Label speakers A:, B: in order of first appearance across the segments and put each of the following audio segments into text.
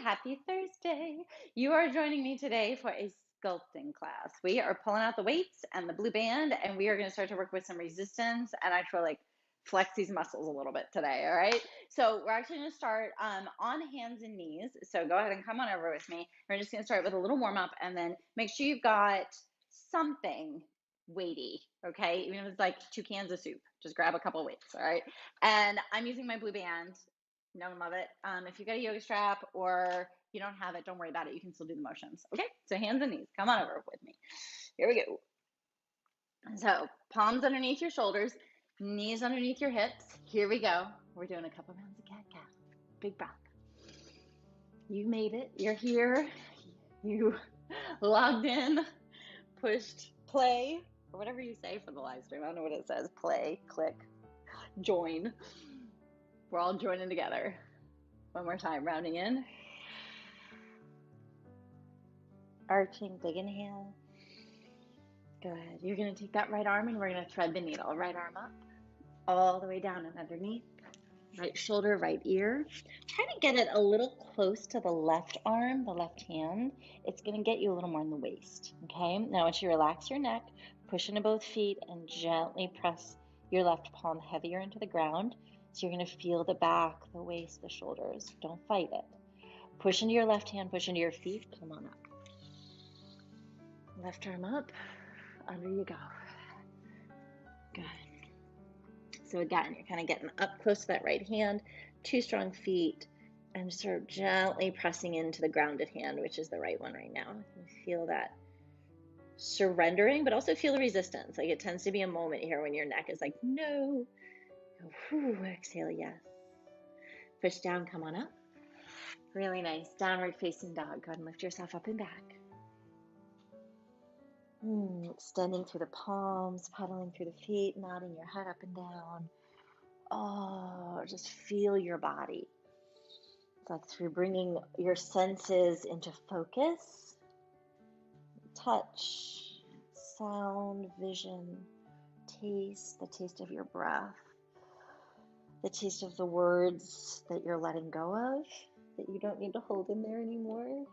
A: Happy Thursday. You are joining me today for a sculpting class. We are pulling out the weights and the blue band, and we are going to start to work with some resistance and actually like flex these muscles a little bit today. All right. So we're actually going to start on hands and knees. So go ahead and come on over with me. We're just going to start with a little warm up and then make sure you've got something weighty. Okay. Even if it's like 2 cans of soup, just grab a couple of weights. All right. And I'm using my blue band. No, love it. If you got a yoga strap or you don't have it, don't worry about it. You can still do the motions. Okay, so hands and knees. Come on over with me. Here we go. So palms underneath your shoulders, knees underneath your hips. Here we go. We're doing a couple rounds of cat-cow. Big breath. You made it. You're here. You logged in, pushed play, or whatever you say for the live stream. I don't know what it says. Play, click, join. We're all joining together. One more time, rounding in. Arching, big inhale. Good. You're going to take that right arm and we're going to thread the needle. Right arm up, all the way down and underneath. Right shoulder, right ear. Try to get it a little close to the left arm, the left hand. It's going to get you a little more in the waist. Okay. Now, once you relax your neck, push into both feet and gently press your left palm heavier into the ground. So you're going to feel the back, the waist, the shoulders. Don't fight it. Push into your left hand, push into your feet. Come on up. Left arm up, under you go. Good. So again, you're kind of getting up close to that right hand, 2 strong feet, and sort of gently pressing into the grounded hand, which is the right one right now. You feel that surrendering, but also feel the resistance. Like it tends to be a moment here when your neck is like, no. Whew, exhale, yes. Push down, come on up. Really nice. Downward facing dog. Go ahead and lift yourself up and back. Extending through the palms, pedaling through the feet, nodding your head up and down. Oh, just feel your body. It's like through bringing your senses into focus. Touch, sound, vision, taste, the taste of your breath, the taste of the words that you're letting go of, that you don't need to hold in there anymore.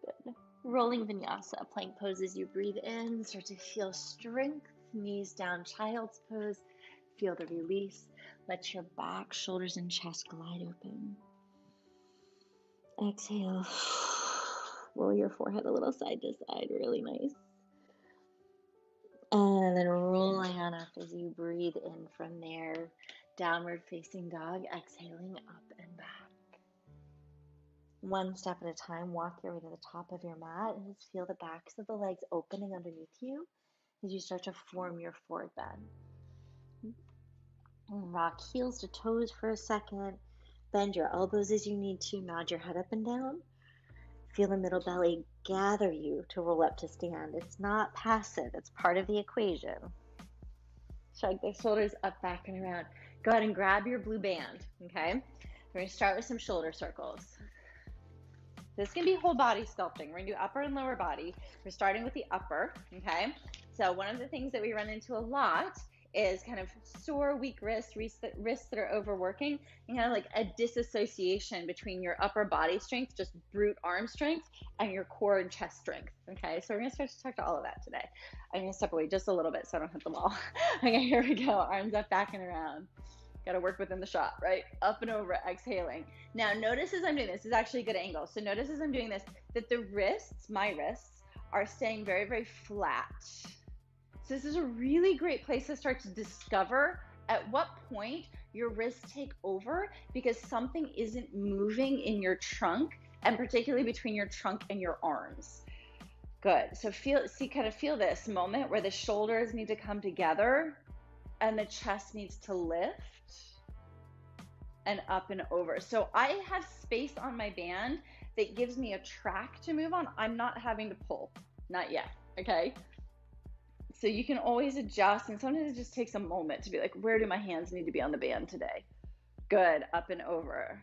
A: Good. Rolling vinyasa, plank pose as you breathe in, start to feel strength, knees down, child's pose, feel the release, let your back, shoulders, and chest glide open. Exhale, roll your forehead a little side to side, really nice. And then rolling on up as you breathe in from there, downward facing dog, exhaling up and back. One step at a time, walk your way to the top of your mat and just feel the backs of the legs opening underneath you as you start to form your forward bend. Rock heels to toes for a second. Bend your elbows as you need to. Nod your head up and down. Feel the middle belly gather you to roll up to stand. It's not passive. It's part of the equation. Shrug the shoulders up, back, and around. Go ahead and grab your blue band, okay? We're going to start with some shoulder circles. This can be whole body sculpting. We're going to do upper and lower body. We're starting with the upper, okay? So one of the things that we run into a lot is kind of sore, weak wrists that are overworking, and kind of like a disassociation between your upper body strength, just brute arm strength, and your core and chest strength, okay? So we're going to start to talk to all of that today. I'm going to step away just a little bit so I don't hit the wall. Okay, here we go. Arms up, back, and around. Got to work within the shot, right? Up and over, exhaling. Now, notice as I'm doing this is actually a good angle. So notice as I'm doing this that the wrists, my wrists, are staying very, very flat. So this is a really great place to start to discover at what point your wrists take over because something isn't moving in your trunk, and particularly between your trunk and your arms. Good. So feel this moment where the shoulders need to come together and the chest needs to lift and up and over. So I have space on my band that gives me a track to move on. I'm not having to pull, not yet, okay? So you can always adjust, and sometimes it just takes a moment to be like, where do my hands need to be on the band today? Good, up and over.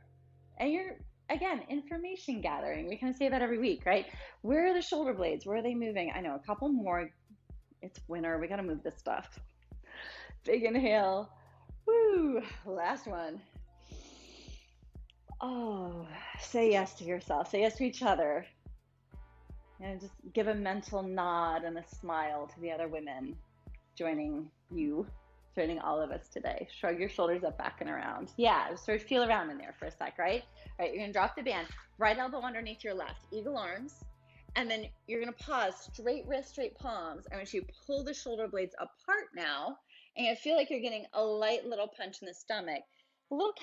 A: And you're, again, information gathering. We kind of say that every week, right? Where are the shoulder blades? Where are they moving? I know, a couple more. It's winter, we gotta move this stuff. Big inhale. Woo, last one.
B: Oh, say yes to yourself. Say yes to each other. And just give a mental nod and a smile to the other women joining you, joining all of us today. Shrug your shoulders up, back and around. Yeah, just sort of feel around in there for a sec, right? All right, you're gonna drop the band, right elbow underneath your left, eagle arms, and then you're gonna pause, straight wrist, straight palms. I want you to pull the shoulder blades apart now, and I feel like you're getting a light little punch in the stomach, a little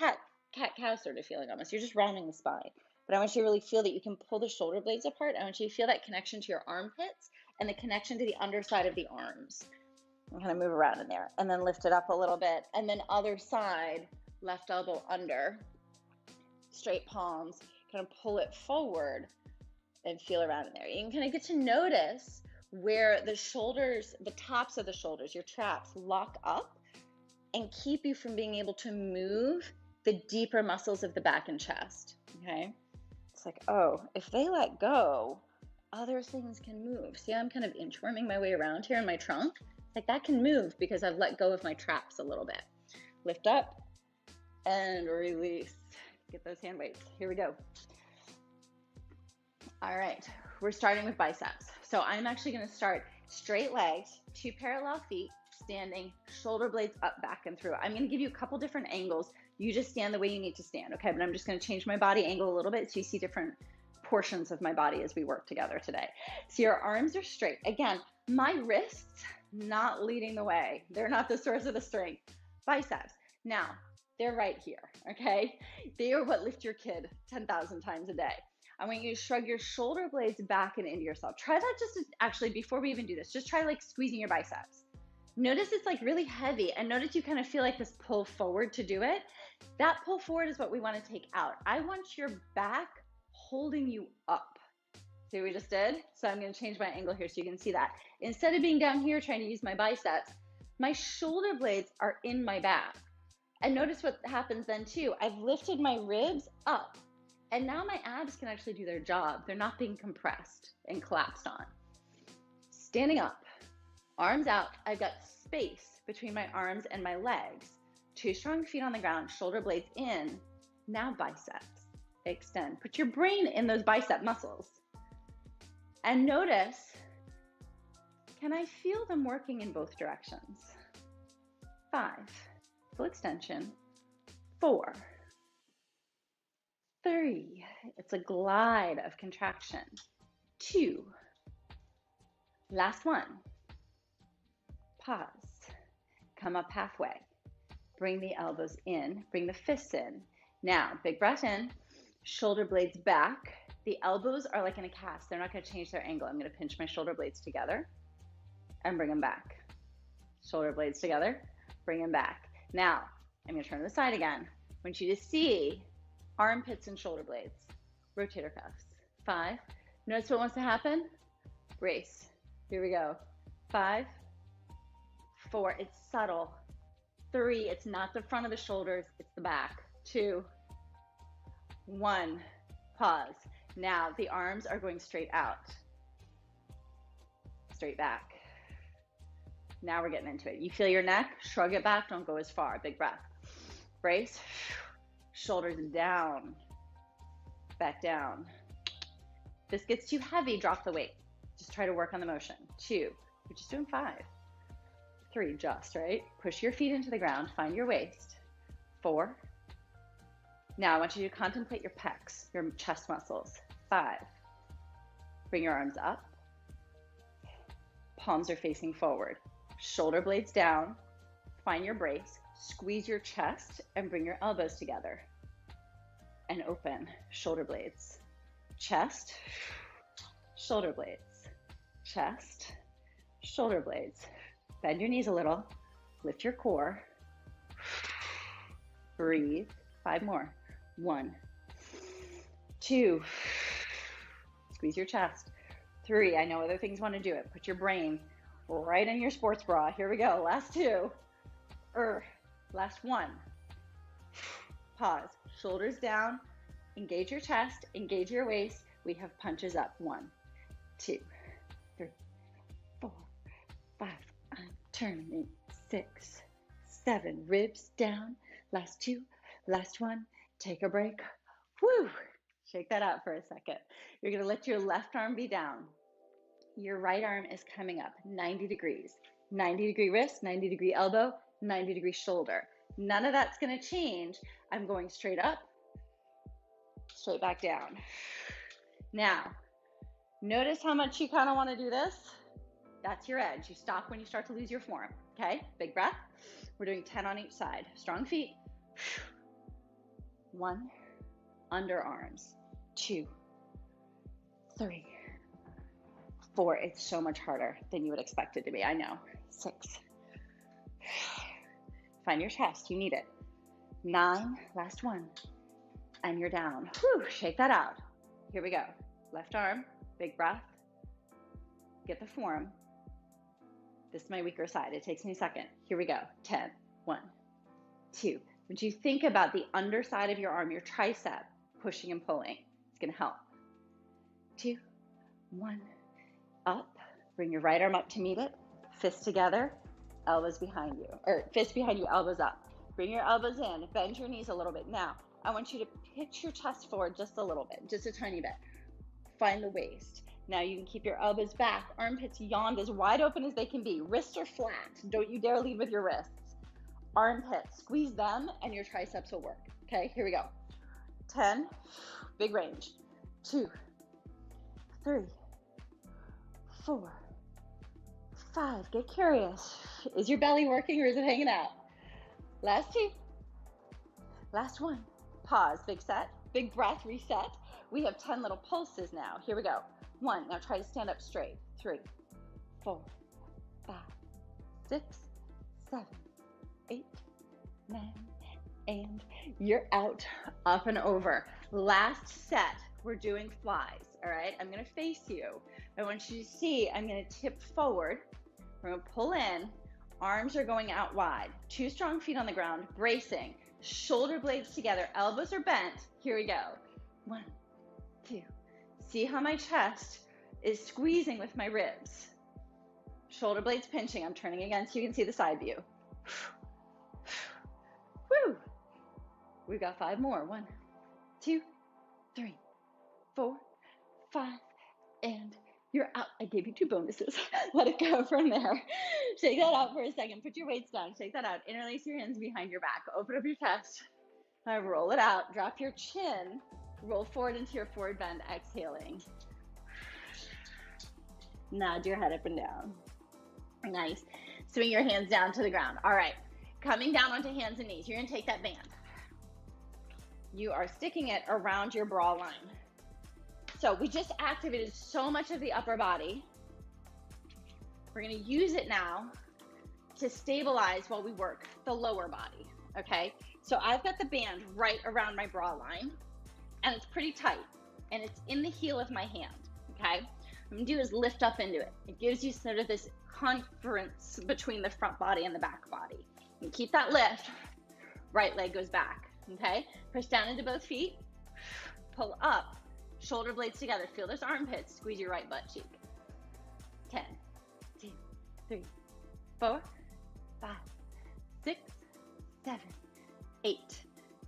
B: cat-cow sort of feeling almost. You're just rounding the spine. But I want you to really feel that you can pull the shoulder blades apart. I want you to feel that connection to your armpits and the connection to the underside of the arms. And kind of move around in there. And then lift it up a little bit. And then other side, left elbow under, straight palms, kind of pull it forward and feel around in there. You can kind of get to notice where the shoulders, the tops of the shoulders, your traps lock up and keep you from being able to move the deeper muscles of the back and chest, okay? It's like, oh, if they let go, other things can move. See, I'm kind of inchworming my way around here in my trunk. Like that can move because I've let go of my traps a little bit. Lift up and release. Get those hand weights. Here we go. All right, we're starting with biceps. So I'm actually gonna start straight legs, 2 parallel feet, standing, shoulder blades up, back, and through. I'm gonna give you a couple different angles. You just stand the way you need to stand, okay? But I'm just gonna change my body angle a little bit so you see different portions of my body as we work together today. So your arms are straight. Again, my wrists not leading the way. They're not the source of the strength. Biceps. Now, they're right here, okay? They are what lift your kid 10,000 times a day. I want you to shrug your shoulder blades back and into yourself. Try that just actually, before we even do this, just try like squeezing your biceps. Notice it's like really heavy, and notice you kind of feel like this pull forward to do it. That pull forward is what we want to take out. I want your back holding you up. See what we just did? So I'm going to change my angle here so you can see that. Instead of being down here trying to use my biceps, my shoulder blades are in my back. And notice what happens then too. I've lifted my ribs up, and now my abs can actually do their job. They're not being compressed and collapsed on. Standing up, arms out. I've got space between my arms and my legs. 2 strong feet on the ground, shoulder blades in. Now biceps. Extend. Put your brain in those bicep muscles. And notice, can I feel them working in both directions? 5, full extension. 4, 3, it's a glide of contraction. 2, last one. Pause, come up halfway. Bring the elbows in, bring the fists in. Now, big breath in, shoulder blades back. The elbows are like in a cast. They're not gonna change their angle. I'm gonna pinch my shoulder blades together and bring them back. Shoulder blades together, bring them back. Now, I'm gonna turn to the side again. I want you to see armpits and shoulder blades. Rotator cuffs. 5, notice what wants to happen? Brace. Here we go. 5, 4, it's subtle. 3, it's not the front of the shoulders, it's the back. 2, 1, pause. Now the arms are going straight out, straight back. Now we're getting into it. You feel your neck, shrug it back, don't go as far. Big breath. Brace, shoulders down, back down. If this gets too heavy, drop the weight. Just try to work on the motion. 2, we're just doing 5. 3, just, right? Push your feet into the ground, find your waist. 4. Now I want you to contemplate your pecs, your chest muscles. 5, bring your arms up. Palms are facing forward. Shoulder blades down, find your brace, squeeze your chest and bring your elbows together. And open, shoulder blades. Chest, shoulder blades. Chest, shoulder blades. Bend your knees a little, lift your core. Breathe, 5 more. 1, 2, squeeze your chest. 3, I know other things want to do it. Put your brain right in your sports bra. Here we go, last 2. Last 1. Pause, shoulders down, engage your chest, engage your waist. We have punches up. 1, 2, 3, 4, 5. I'm turning. 6, 7, ribs down. Last 2, last 1. Take a break. Whew. Shake that out for a second. You're going to let your left arm be down. Your right arm is coming up 90 degrees. 90-degree wrist, 90-degree elbow, 90-degree shoulder. None of that's going to change. I'm going straight up, straight back down. Now, notice how much you kind of want to do this. That's your edge. You stop when you start to lose your form. Okay, big breath. We're doing 10 on each side. Strong feet. 1, underarms. 2, 3, 4. It's so much harder than you would expect it to be. I know. 6. Find your chest. You need it. 9. Last one. And you're down. Whew. Shake that out. Here we go. Left arm. Big breath. Get the form. This is my weaker side. It takes me a second. Here we go. 10. 1, 2. Would you think about the underside of your arm, your tricep, pushing and pulling? It's going to help. 2, 1. Up. Bring your right arm up to meet it. Fists together. Elbows behind you. Or fists behind you, elbows up. Bring your elbows in. Bend your knees a little bit. Now, I want you to pitch your chest forward just a little bit. Just a tiny bit. Find the waist. Now you can keep your elbows back. Armpits yawned as wide open as they can be. Wrists are flat. Don't you dare lead with your wrists. Armpits. Squeeze them and your triceps will work. Okay, here we go. 10. Big range. 2, 3, 4, 5. Get curious. Is your belly working or is it hanging out? Last 2. Last 1. Pause. Big set. Big breath. Reset. We have 10 little pulses now. Here we go. 1. Now try to stand up straight. 3, 4, 5, 6, 7, 8, 9, and you're out. Up and over. Last set. We're doing flies. All right. I'm going to face you. I want you to see I'm going to tip forward. We're going to pull in. Arms are going out wide. 2 strong feet on the ground. Bracing. Shoulder blades together. Elbows are bent. Here we go. 1, 2. See how my chest is squeezing with my ribs. Shoulder blades pinching. I'm turning again so you can see the side view. Woo! We've got 5 more. 1, 2, 3, 4, 5, and you're out. I gave you 2 bonuses. Let it go from there. Shake that out for a second. Put your weights down. Shake that out. Interlace your hands behind your back. Open up your chest. Roll it out. Drop your chin. Roll forward into your forward bend. Exhaling. Nod your head up and down. Nice. Swing your hands down to the ground. All right. Coming down onto hands and knees. You're going to take that band. You are sticking it around your bra line. So we just activated so much of the upper body. We're going to use it now to stabilize while we work the lower body. Okay. So I've got the band right around my bra line and it's pretty tight and it's in the heel of my hand. Okay. What I'm going to do is lift up into it. It gives you sort of this conference between the front body and the back body. And keep that lift. Right leg goes back. Okay. Push down into both feet. Pull up. Shoulder blades together. Feel those armpits. Squeeze your right butt cheek. 10, 2, 3, 4, 5, 6, 7, 8,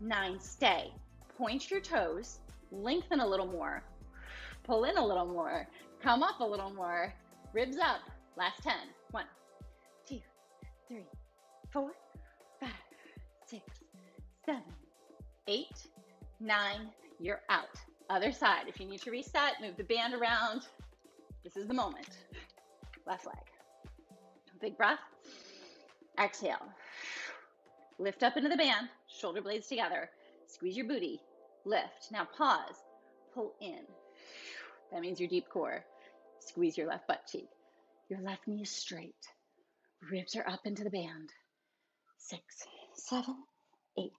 B: 9. Stay. Point your toes. Lengthen a little more. Pull in a little more. Come up a little more. Ribs up. Last 10. 1, 2, 3, 4, 5, 6, 7, 8, 9. You're out. Other side. If you need to reset, move the band around. This is the moment. Left leg. Big breath. Exhale. Lift up into the band. Shoulder blades together. Squeeze your booty. Lift. Now pause. Pull in. That means your deep core. Squeeze your left butt cheek. Your left knee is straight. Ribs are up into the band. 6, 7, 8,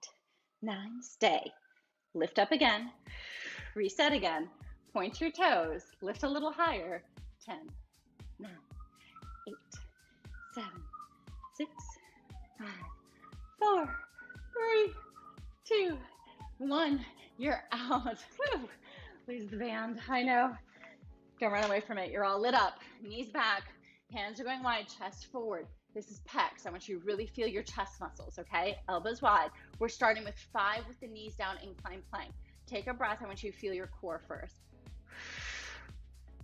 B: 9. Stay. Lift up again. Reset again. Point your toes. Lift a little higher. 10, 9, 8, 7, 6, 5, 4, 3, 2, 1. You're out. Woo. Lose the band. I know. Don't run away from it. You're all lit up. Knees back. Hands are going wide. Chest forward. This is pecs. I want you to really feel your chest muscles, okay? Elbows wide. We're starting with 5 with the knees down, incline plank. Take a breath. I want you to feel your core first.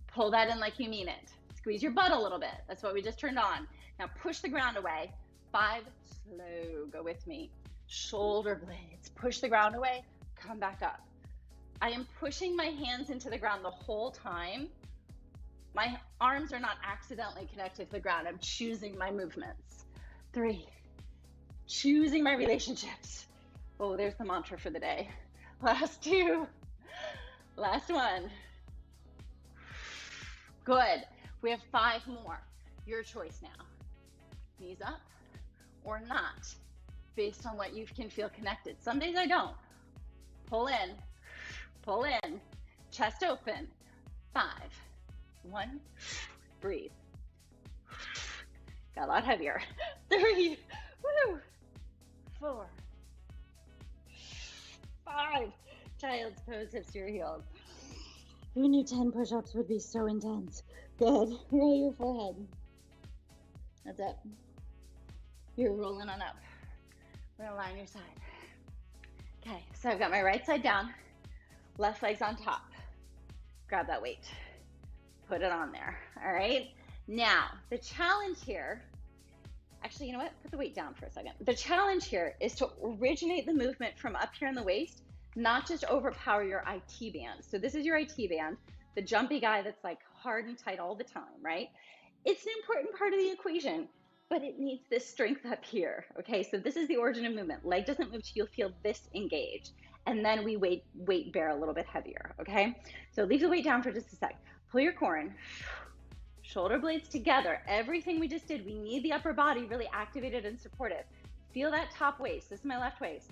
B: Pull that in like you mean it. Squeeze your butt a little bit. That's what we just turned on. Now push the ground away. 5, slow, go with me. Shoulder blades, push the ground away, come back up. I am pushing my hands into the ground the whole time. My arms are not accidentally connected to the ground. I'm choosing my movements. 3, choosing my relationships. Oh, there's the mantra for the day. Last 2, last 1. Good. We have 5 more. Your choice now. Knees up or not, based on what you can feel connected. Some days I don't. Pull in, chest open. 5, 1, breathe. Got a lot heavier. 3, woo, 4, 5, child's pose, hips to your heels. Who knew 10 push-ups would be so intense? Good. Roll your forehead. That's it. You're rolling on up. We're gonna line your side. Okay, so I've got my right side down, left leg's on top. Grab that weight. Put it on there. All right. Now, the challenge here, actually, you know what? Put the weight down for a second. The challenge here is to originate the movement from up here in the waist, not just overpower your IT band. So this is your IT band, the jumpy guy that's like hard and tight all the time, right? It's an important part of the equation, but it needs this strength up here, okay? So this is the origin of movement. Leg doesn't move till you'll feel this engaged. And then we weight bear a little bit heavier, okay? So leave the weight down for just a sec. Pull your core in. Shoulder blades together. Everything we just did, we need the upper body really activated and supported. Feel that top waist. This is my left waist.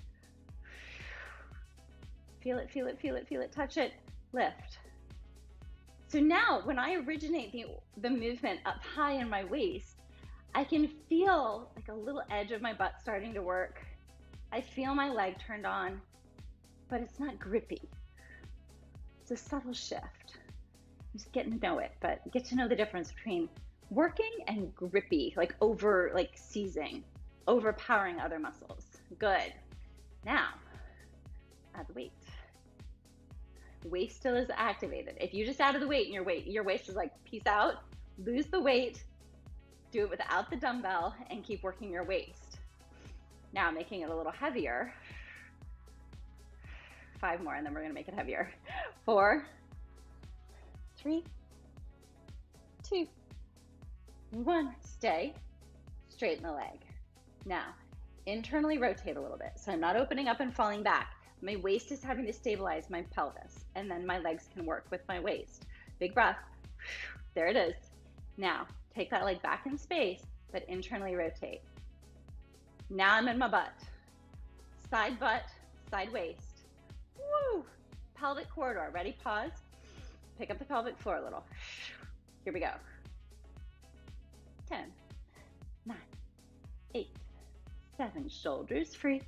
B: Feel it, feel it, feel it, feel it. Touch it, lift. So now when I originate the movement up high in my waist, I can feel like a little edge of my butt starting to work. I feel my leg turned on, but it's not grippy. It's a subtle shift. I'm just getting to know it, but get to know the difference between working and grippy, like seizing, overpowering other muscles. Good. Now, add the weight. The waist still is activated. If you just added the weight and your waist is like, peace out, lose the weight, do it without the dumbbell, and keep working your waist. Now making it a little heavier. 5 more, and then we're gonna make it heavier. 4, 3, 2, 1. Stay, straighten the leg. Now, internally rotate a little bit. So I'm not opening up and falling back. My waist is having to stabilize my pelvis, and then my legs can work with my waist. Big breath. There it is. Now, take that leg back in space, but internally rotate. Now I'm in my butt. Side butt, side waist. Woo! Pelvic corridor. Ready? Pause. Pick up the pelvic floor a little. Here we go. 10, 9, 8, 7. Shoulders free.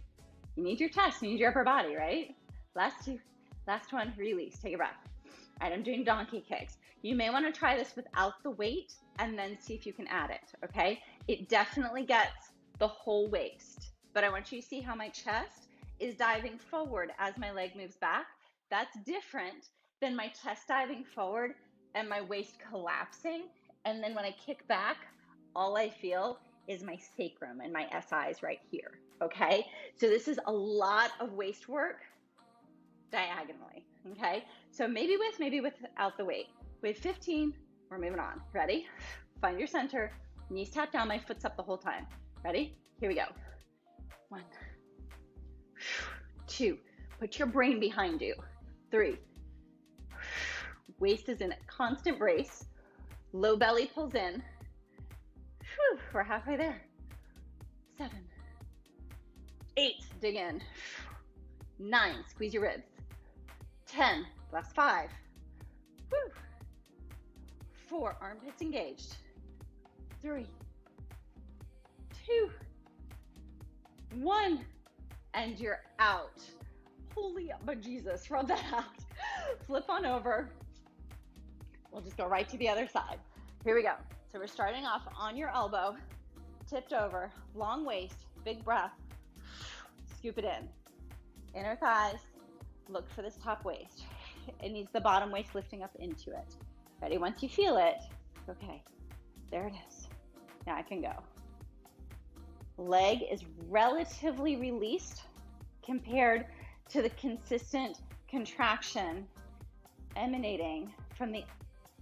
B: You need your chest, you need your upper body, right? Last 2, last 1, release, take a breath. All right, I'm doing donkey kicks. You may wanna try this without the weight and then see if you can add it, okay? It definitely gets the whole waist, but I want you to see how my chest is diving forward as my leg moves back. That's different than my chest diving forward and my waist collapsing. And then when I kick back, all I feel is my sacrum and my SIs right here, okay? So this is a lot of waist work diagonally, okay? So maybe without the weight. With 15, we're moving on. Ready? Find your center, knees tap down, my foot's up the whole time. Ready? Here we go. 1, 2, put your brain behind you. 3, waist is in a constant brace, low belly pulls in. Whew, we're halfway there. 7, 8, dig in. 9, squeeze your ribs. 10, last 5. Whew. 4, armpits engaged. 3, 2, 1, and you're out. Holy bejesus, rub that out. Flip on over. We'll just go right to the other side. Here we go. So we're starting off on your elbow, tipped over, long waist, big breath, scoop it in. Inner thighs, Look for this top waist. It needs the bottom waist lifting up into it. Ready? Once you feel it, okay, there it is. Now I can go. Leg is relatively released compared to the consistent contraction emanating from the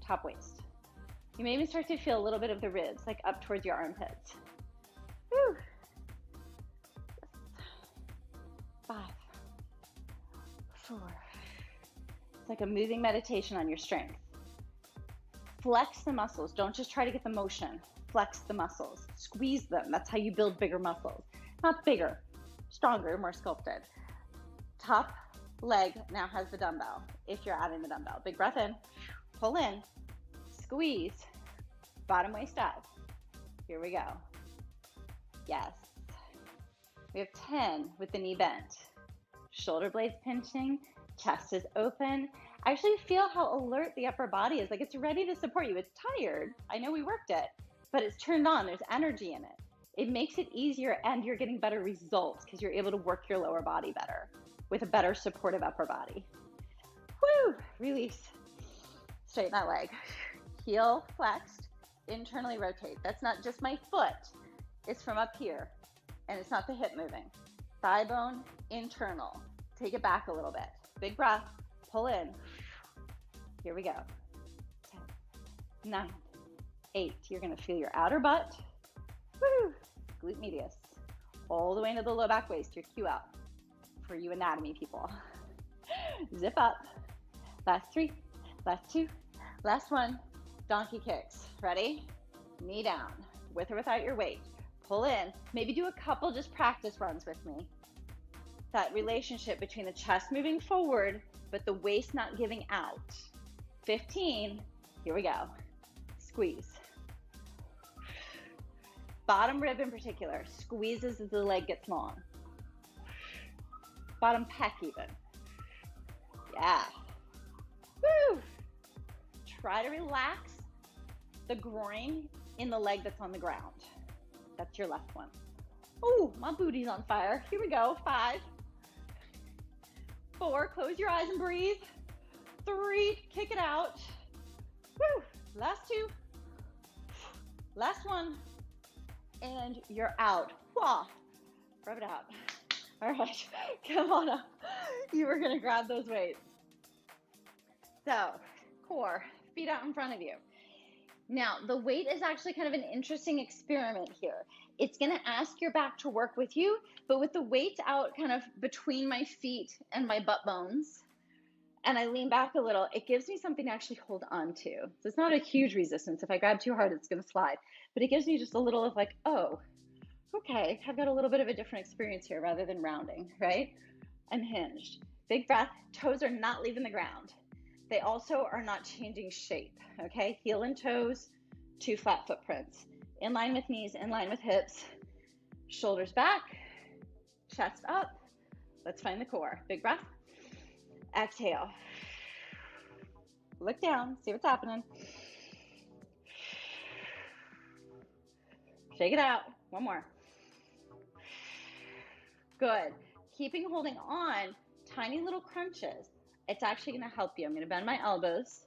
B: top waist. You may even start to feel a little bit of the ribs, like up towards your armpits. Whew. 5, 4. It's like a moving meditation on your strength. Flex the muscles. Don't just try to get the motion. Flex the muscles. Squeeze them. That's how you build bigger muscles. Not bigger, stronger, more sculpted. Top leg now has the dumbbell, if you're adding the dumbbell. Big breath in, pull in, squeeze, bottom waist up. Here we go. Yes. We have 10 with the knee bent. Shoulder blades pinching, chest is open. Actually feel how alert the upper body is. Like it's ready to support you. It's tired. I know we worked it, but it's turned on. There's energy in it. It makes it easier and you're getting better results because you're able to work your lower body better with a better supportive upper body. Woo! Release. Straighten that leg. Heel flexed, internally rotate. That's not just my foot. It's from up here. And it's not the hip moving. Thigh bone, internal. Take it back a little bit. Big breath, pull in. Here we go. 10, 9, 8. You're gonna feel your outer butt. Woo! Glute medius. All the way into the low back waist, your Q out. For you anatomy people. Zip up. Last 3, last 2, last 1. Donkey kicks. Ready? Knee down, with or without your weight. Pull in. Maybe do a couple just practice runs with me. That relationship between the chest moving forward, but the waist not giving out. 15. Here we go. Squeeze. Bottom rib in particular squeezes as the leg gets long. Bottom pec even. Yeah. Woo! Try to relax the groin in the leg that's on the ground. That's your left one. Oh, my booty's on fire. Here we go. 5, 4, close your eyes and breathe. 3, kick it out. Woo! Last 2. Last 1. And you're out. Wah! Rub it out. All right, come on up. You were gonna grab those weights. So, core, feet out in front of you. Now, the weight is actually kind of an interesting experiment here. It's gonna ask your back to work with you, but with the weight out kind of between my feet and my butt bones, and I lean back a little, it gives me something to actually hold on to. So it's not a huge resistance. If I grab too hard, it's gonna slide. But it gives me just a little of like, oh, okay, I've got a little bit of a different experience here rather than rounding, right? I'm hinged. Big breath, toes are not leaving the ground. They also are not changing shape, okay? Heel and toes, 2 flat footprints. In line with knees, in line with hips. Shoulders back, chest up. Let's find the core. Big breath. Exhale. Look down, see what's happening. Shake it out. One more. Good. Keeping holding on, tiny little crunches. It's actually going to help you. I'm going to bend my elbows.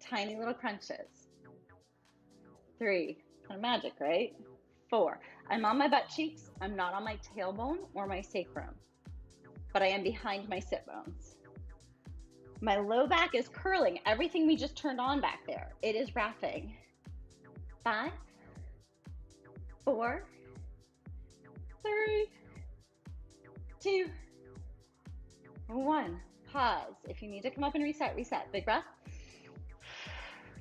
B: Tiny little crunches. 3. Kind of magic, right? 4. I'm on my butt cheeks. I'm not on my tailbone or my sacrum, but I am behind my sit bones. My low back is curling. Everything we just turned on back there, it is wrapping. 5, 4, 3, 2, 1. Pause. If you need to come up and reset, reset. Big breath.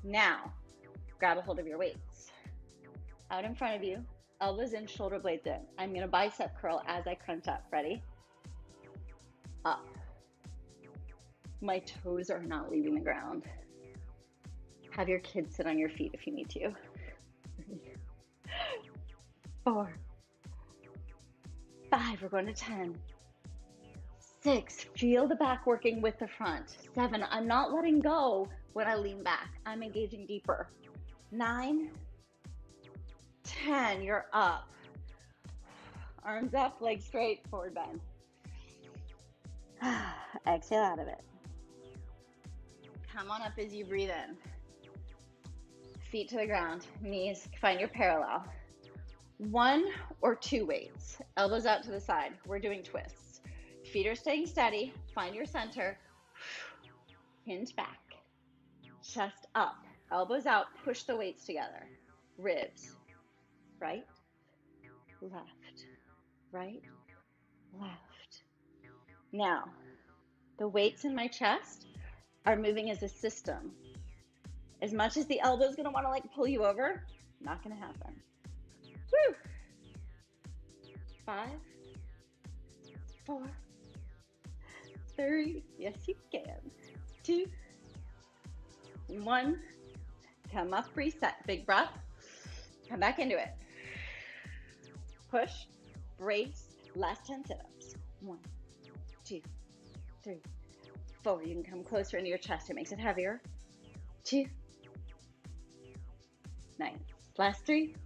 B: Now, grab a hold of your weights. Out in front of you, elbows in, shoulder blades in. I'm going to bicep curl as I crunch up. Ready? Up. My toes are not leaving the ground. Have your kids sit on your feet if you need to. 4, 5, we're going to 10. 6, feel the back working with the front. 7, I'm not letting go when I lean back. I'm engaging deeper. 9, 10, you're up. Arms up, legs straight, forward bend.
A: Exhale out of it.
B: Come on up as you breathe in. Feet to the ground, knees, find your parallel. 1 or 2 weights, elbows out to the side. We're doing twists. Feet are staying steady. Find your center. Hinge back. Chest up. Elbows out. Push the weights together. Ribs. Right, left, right, left. Now, the weights in my chest are moving as a system. As much as the elbow is going to want to like pull you over, not going to happen. Woo! 5, 4, 3, yes you can. 2, 1, come up, reset, big breath, come back into it. Push, brace, last 10 sit-ups. 1, 2, 3, 4. You can come closer into your chest. It makes it heavier. 2. Nice. Last 3,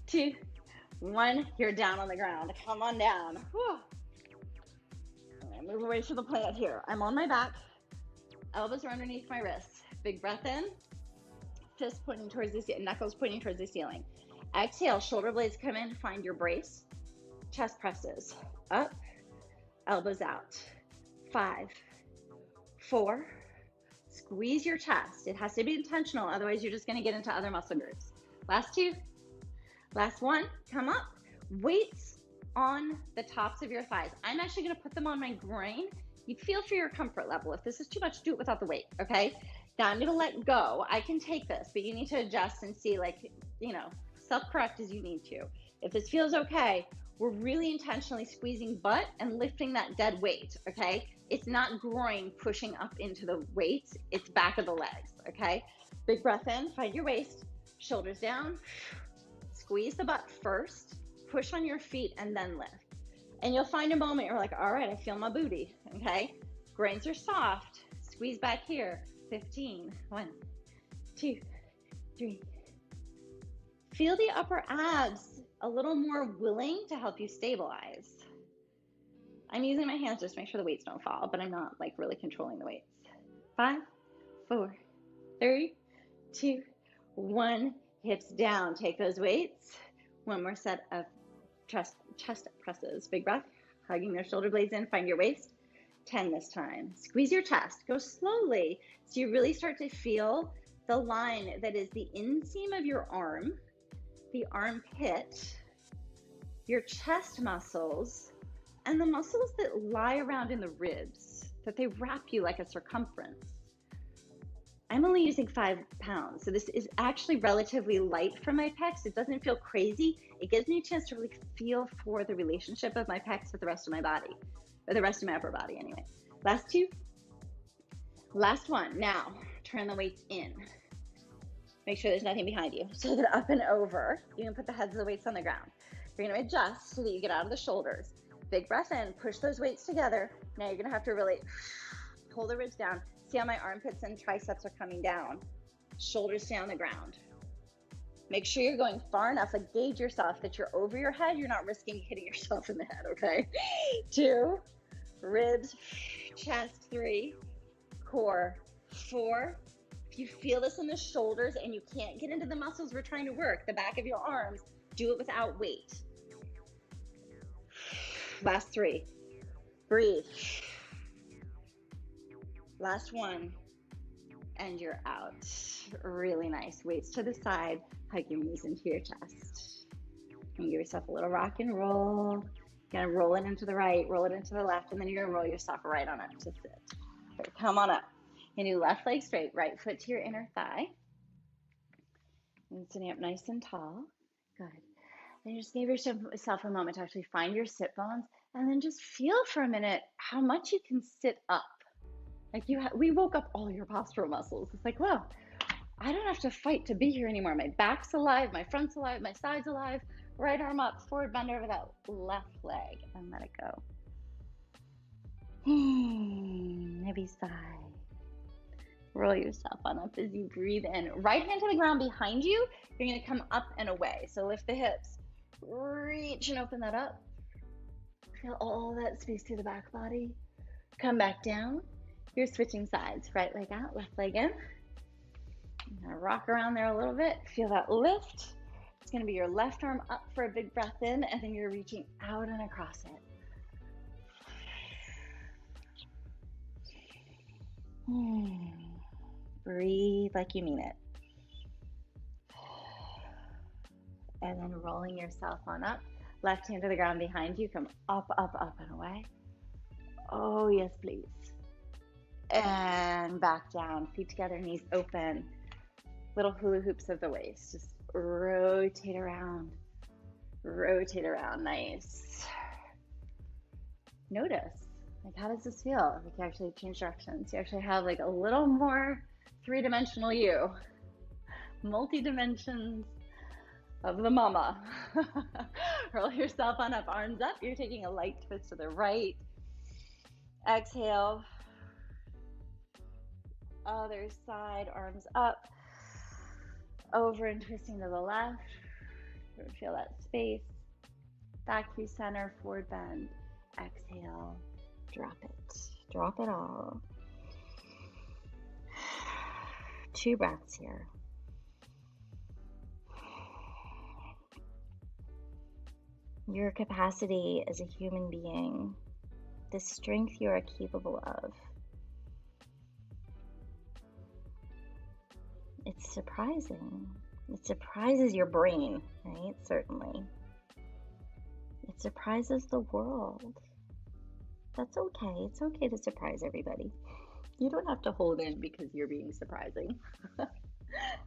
B: 2, 1. You're down on the ground. Come on down. Whew. I'm gonna move away from the plant here. I'm on my back. Elbows are underneath my wrists. Big breath in. Fist pointing towards the ceiling. Knuckles pointing towards the ceiling. Exhale, shoulder blades come in, find your brace. Chest presses, up, elbows out. 5, 4, squeeze your chest. It has to be intentional, otherwise you're just gonna get into other muscle groups. Last 2, last 1, come up. Weights on the tops of your thighs. I'm actually gonna put them on my groin. You feel for your comfort level. If this is too much, do it without the weight, okay? Now I'm gonna let go. I can take this, but you need to adjust and see, like, self-correct as you need to. If this feels okay, we're really intentionally squeezing butt and lifting that dead weight, okay? It's not groin pushing up into the weights, it's back of the legs, okay? Big breath in, find your waist, shoulders down, squeeze the butt first, push on your feet, and then lift. And you'll find a moment you're like, all right, I feel my booty, okay? Groins are soft, squeeze back here. 15, 1, 2, 3. Feel the upper abs a little more willing to help you stabilize. I'm using my hands just to make sure the weights don't fall, but I'm not like really controlling the weights. 5, 4, 3, 2, 1. Hips down. Take those weights. One more set of chest presses. Big breath. Hugging their shoulder blades in. Find your waist. 10 this time. Squeeze your chest. Go slowly so you really start to feel the line that is the inseam of your arm, the armpit, your chest muscles, and the muscles that lie around in the ribs, that they wrap you like a circumference. I'm only using 5 pounds, so this is actually relatively light for my pecs. It doesn't feel crazy. It gives me a chance to really feel for the relationship of my pecs with the rest of my body, or the rest of my upper body anyway. Last 2. Last 1. Now, turn the weights in. Make sure there's nothing behind you. So that up and over, you can put the heads of the weights on the ground. You're gonna adjust so that you get out of the shoulders. Big breath in, push those weights together. Now you're gonna have to really pull the ribs down. See how my armpits and triceps are coming down. Shoulders stay on the ground. Make sure you're going far enough, like gauge yourself that you're over your head. You're not risking hitting yourself in the head, okay? 2, ribs, chest. 3, core. 4. If you feel this in the shoulders and you can't get into the muscles we're trying to work, the back of your arms, do it without weight. Last 3. Breathe. Last 1. And you're out. Really nice. Weights to the side. Hug your knees into your chest. And give yourself a little rock and roll. You're gonna roll it into the right, roll it into the left, and then you're gonna roll yourself right on up to sit. Okay, come on up. And do left leg straight, right foot to your inner thigh. And sitting up nice and tall. Good. And just give yourself a moment to actually find your sit bones, and then just feel for a minute how much you can sit up. Like we woke up all your postural muscles. It's like, wow, I don't have to fight to be here anymore. My back's alive, my front's alive, my side's alive. Right arm up, forward bend over that left leg, and let it go. Heavy sigh. Roll yourself on up as you breathe in. Right hand to the ground behind you. You're going to come up and away. So lift the hips. Reach and open that up. Feel all that space through the back body. Come back down. You're switching sides. Right leg out, left leg in. I'm gonna rock around there a little bit. Feel that lift. It's gonna be your left arm up for a big breath in, and then you're reaching out and across it. Breathe like you mean it. And then rolling yourself on up. Left hand to the ground behind you. Come up, up, up, and away. Oh, yes, please. And back down. Feet together, knees open. Little hula hoops of the waist. Just rotate around. Rotate around. Nice. Notice, like, how does this feel? Like, you actually change directions. You actually have like a little more three-dimensional you. Multi-dimensions of the mama. Roll yourself on up, arms up. You're taking a light twist to the right. Exhale. Other side, arms up. Over and twisting to the left. Feel that space. Back through center, forward bend. Exhale. Drop it. Drop it all. 2 breaths here. Your capacity as a human being, the strength you are capable of, it's surprising. It surprises your brain, right? Certainly. It surprises the world. That's okay. It's okay to surprise everybody. You don't have to hold in because you're being surprising.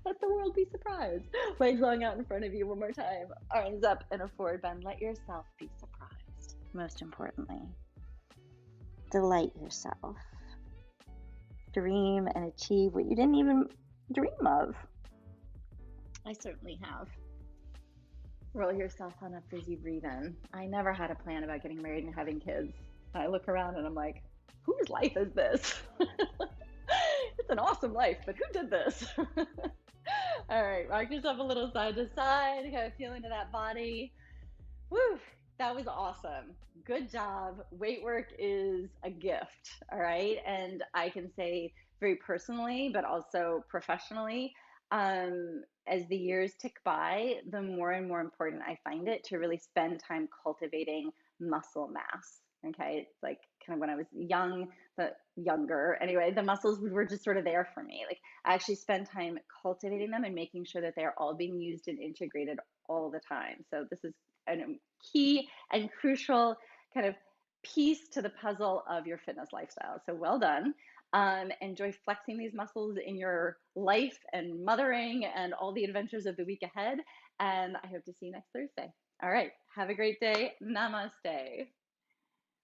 B: Let the world be surprised. Legs long out in front of you one more time. Arms up in a forward bend. Let yourself be surprised. Most importantly, delight yourself. Dream and achieve what you didn't even dream of. I certainly have. Roll yourself on up as you breathe in. I never had a plan about getting married and having kids. I look around and I'm like, whose life is this? It's an awesome life, but who did this? All right, rock yourself a little side to side, kind of feel into that body. Woo, that was awesome. Good job. Weight work is a gift, all right? And I can say very personally, but also professionally, as the years tick by, the more and more important I find it to really spend time cultivating muscle mass. Okay, it's like kind of when I was young, but younger. Anyway, the muscles were just sort of there for me. Like, I actually spend time cultivating them and making sure that they're all being used and integrated all the time. So this is a key and crucial kind of piece to the puzzle of your fitness lifestyle. So well done. Enjoy flexing these muscles in your life and mothering and all the adventures of the week ahead. And I hope to see you next Thursday. All right. Have a great day. Namaste.